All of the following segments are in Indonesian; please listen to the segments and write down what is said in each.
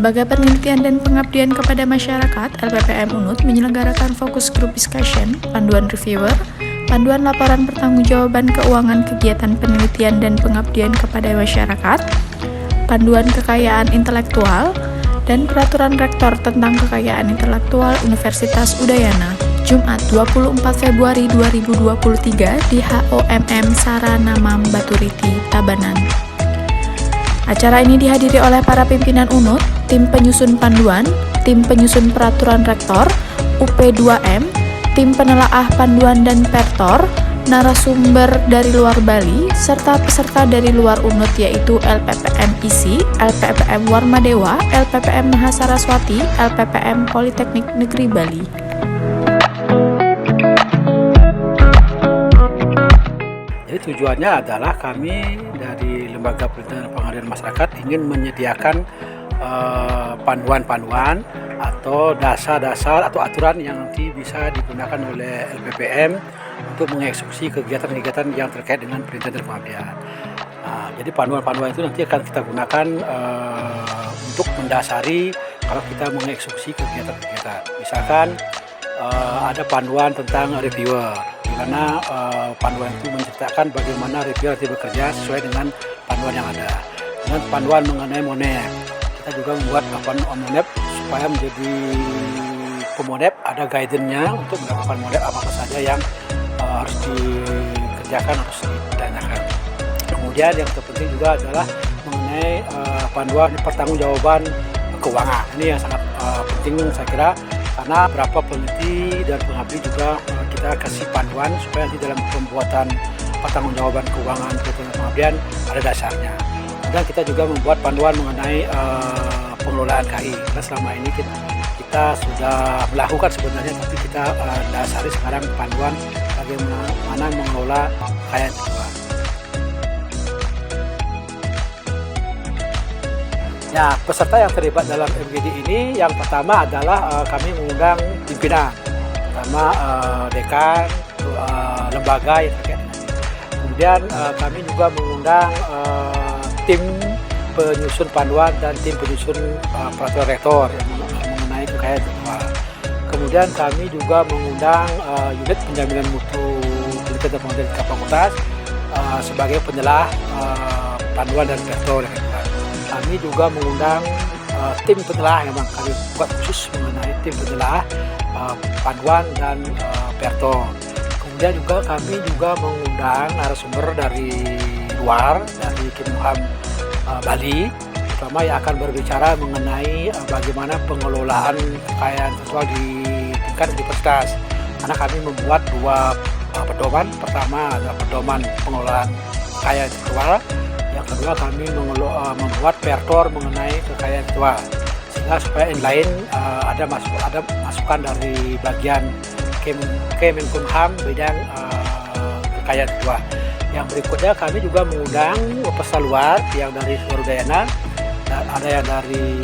Lembaga Penelitian dan Pengabdian kepada Masyarakat (LPPM) Unut menyelenggarakan fokus group discussion, panduan reviewer, panduan laporan pertanggungjawaban keuangan kegiatan penelitian dan pengabdian kepada masyarakat, panduan kekayaan intelektual, dan peraturan rektor tentang kekayaan intelektual Universitas Udayana, Jumat 24 Februari 2023 di HOMM Saranamam Baturiti, Tabanan. Acara ini dihadiri oleh para pimpinan Unut, tim penyusun panduan, tim penyusun peraturan rektor, UP2M, tim penelaah panduan dan pertor, narasumber dari luar Bali, serta peserta dari luar Unut yaitu LPPM ISI, LPPM Warmadewa, LPPM Mahasaraswati, LPPM Politeknik Negeri Bali. Jadi tujuannya adalah kami dari Lembaga Penelitian dan Pengabdian Masyarakat ingin menyediakan panduan-panduan atau dasar-dasar atau aturan yang nanti bisa digunakan oleh LPPM untuk mengeksekusi kegiatan-kegiatan yang terkait dengan penelitian dan pengabdian. Jadi panduan-panduan itu nanti akan kita gunakan untuk mendasari kalau kita mengeksekusi kegiatan-kegiatan. Misalkan ada panduan tentang reviewer, di mana panduan itu menceritakan bagaimana reviewer nanti bekerja sesuai dengan panduan yang ada. Dan panduan mengenai monep, kita juga membuat monep supaya menjadi pemonep ada guidance-nya untuk melakukan monep apa saja yang harus dikerjakan, harus ditanyakan. Kemudian yang terpenting juga adalah mengenai panduan pertanggungjawaban keuangan. Ini yang sangat penting saya kira, karena beberapa peneliti dan pengabdi juga kita kasih panduan supaya di dalam pembuatan pertanggungjawaban keuangan pengabdian ada dasarnya. Dan kita juga membuat panduan mengenai pengelolaan KI. Karena selama ini kita sudah melakukan sebenarnya, tapi kita dasari sekarang panduan bagaimana mengelola kekayaan intelektual. Ya, peserta yang terlibat dalam MGD ini yang pertama adalah kami mengundang pimpinan, pertama dekan, lembaga yang terkait dengan ini. Kemudian kami juga mengundang tim penyusun panduan dan tim penyusun peraturan rektor yang mengenai kekayaan intelektual. Kemudian kami juga mengundang unit penjaminan mutu penelitian dan pengabdian tingkat fakultas sebagai penyelah panduan dan pertor yang kedua. Kami juga mengundang tim penyelah yang memang kami buat khusus mengenai tim penyelah panduan dan pertor. Kemudian juga kami juga mengundang narasumber dari luar, dari Kemhan Bali, terutama yang akan berbicara mengenai bagaimana pengelolaan kekayaan intelektual di tingkat universitas. Karena kami membuat dua pedoman, pertama adalah pedoman pengelolaan kekayaan intelektual, yang kedua kami membuat pertor mengenai kekayaan intelektual, sehingga supaya inline ada masukan dari bagian Kemenkumham bidang kekayaan intelektual. Yang berikutnya kami juga mengundang peserta luar yang dari seluruh Udayana, ada yang dari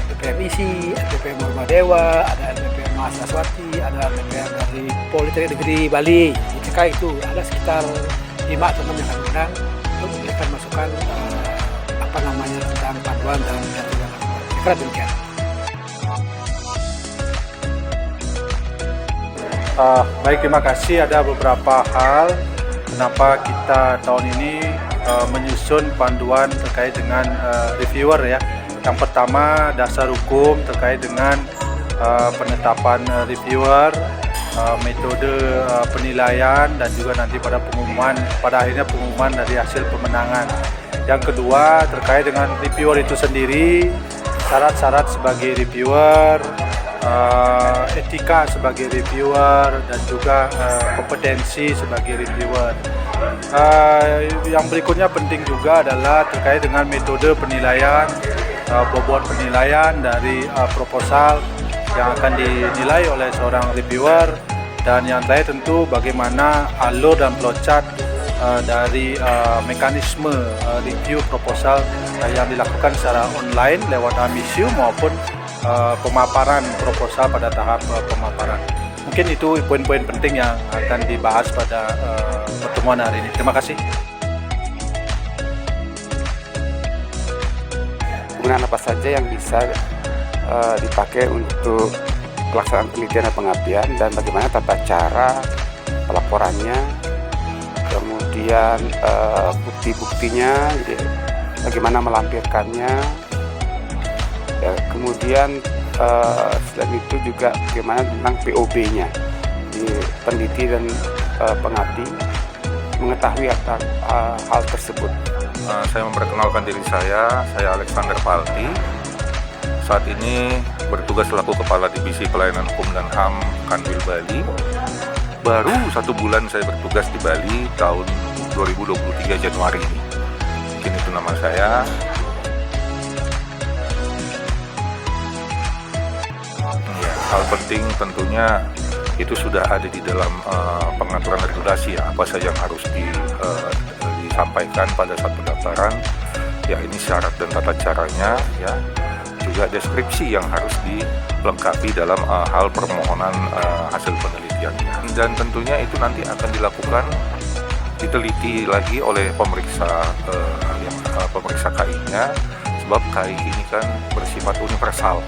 LPPM ISI, LPPM Warmadewa, ada LPPM Mahasaraswati, ada LPPM dari Politeknik Negeri Bali. Ketika itu ada sekitar 5 atau 6 yang kami undang untuk memberikan masukan tentang panduan dan peraturan. Saya kira demikian. Baik, terima kasih. Ada beberapa hal kenapa kita tahun ini menyusun panduan terkait dengan reviewer ya. Yang pertama, dasar hukum terkait dengan penetapan reviewer, metode penilaian, dan juga nanti pada akhirnya pengumuman dari hasil pemenangan. Yang kedua, terkait dengan reviewer itu sendiri, syarat-syarat sebagai reviewer, etika sebagai reviewer, dan juga kompetensi sebagai reviewer. Yang berikutnya penting juga adalah terkait dengan metode penilaian, bobot penilaian dari proposal yang akan dinilai oleh seorang reviewer, dan yang terakhir tentu bagaimana alur dan flowchart dari mekanisme review proposal yang dilakukan secara online lewat AMISU maupun pemaparan proposal pada tahap pemaparan. Mungkin itu poin-poin penting yang akan dibahas pada pertemuan hari ini. Terima kasih. bahan apa saja yang bisa dipakai untuk pelaksanaan penelitian dan pengabdian, dan bagaimana tata cara pelaporannya, kemudian bukti-buktinya, bagaimana melampirkannya, ya, kemudian selain itu juga bagaimana tentang POB-nya, di peneliti dan pengabdi mengetahui atas hal tersebut. Saya memperkenalkan diri saya Alexander Palti. Saat ini bertugas selaku Kepala Divisi Pelayanan Hukum dan HAM Kanwil Bali. Baru 1 bulan saya bertugas di Bali tahun 2023 Januari ini. Mungkin itu nama saya. Ya, hal penting tentunya itu sudah ada di dalam pengaturan regulasi ya, apa saja yang harus disampaikan pada saat pendaftaran. Ya, ini syarat dan tata caranya ya. Juga deskripsi yang harus dilengkapi dalam hal permohonan hasil penelitiannya, dan tentunya itu nanti akan dilakukan diteliti lagi oleh pemeriksa pemeriksa KI-nya, sebab KI ini kan bersifat universal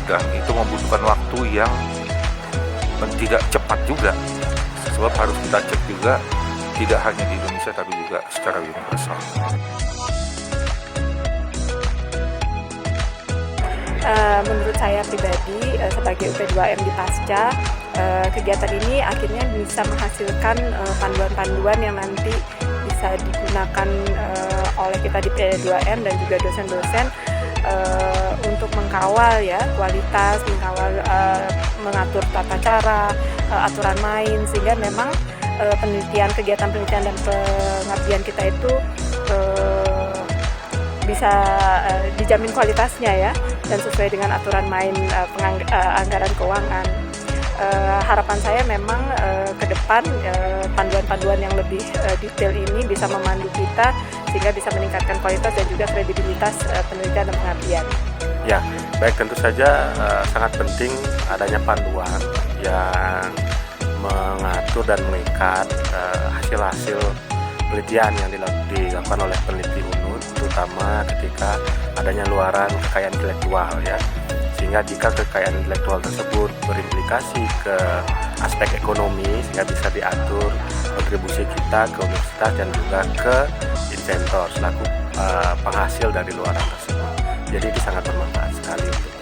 dan itu membutuhkan waktu yang tidak cepat juga, sebab harus kita cek juga tidak hanya di Indonesia tapi juga secara universal. Menurut saya pribadi sebagai UP2M di Pasca, kegiatan ini akhirnya bisa menghasilkan panduan-panduan yang nanti bisa digunakan oleh kita di P2M dan juga dosen-dosen untuk mengkawal ya kualitas, mengkawal mengatur tata cara, aturan main, sehingga memang kegiatan penelitian dan pengabdian kita itu bisa dijamin kualitasnya ya, dan sesuai dengan aturan main anggaran keuangan. Harapan saya memang ke depan panduan-panduan yang lebih detail ini bisa memandu kita sehingga bisa meningkatkan kualitas dan juga kredibilitas penelitian dan pengabdian. Ya, baik, tentu saja sangat penting adanya panduan yang mengatur dan mengikat hasil-hasil penelitian yang dilakukan oleh peneliti UNUD, terutama ketika adanya luaran kekayaan intelektual ya, sehingga jika kekayaan intelektual tersebut berimplikasi ke aspek ekonomi sehingga bisa diatur kontribusi kita ke universitas dan juga ke inventor selaku penghasil dari luaran tersebut. Jadi ini sangat bermanfaat sekali untuk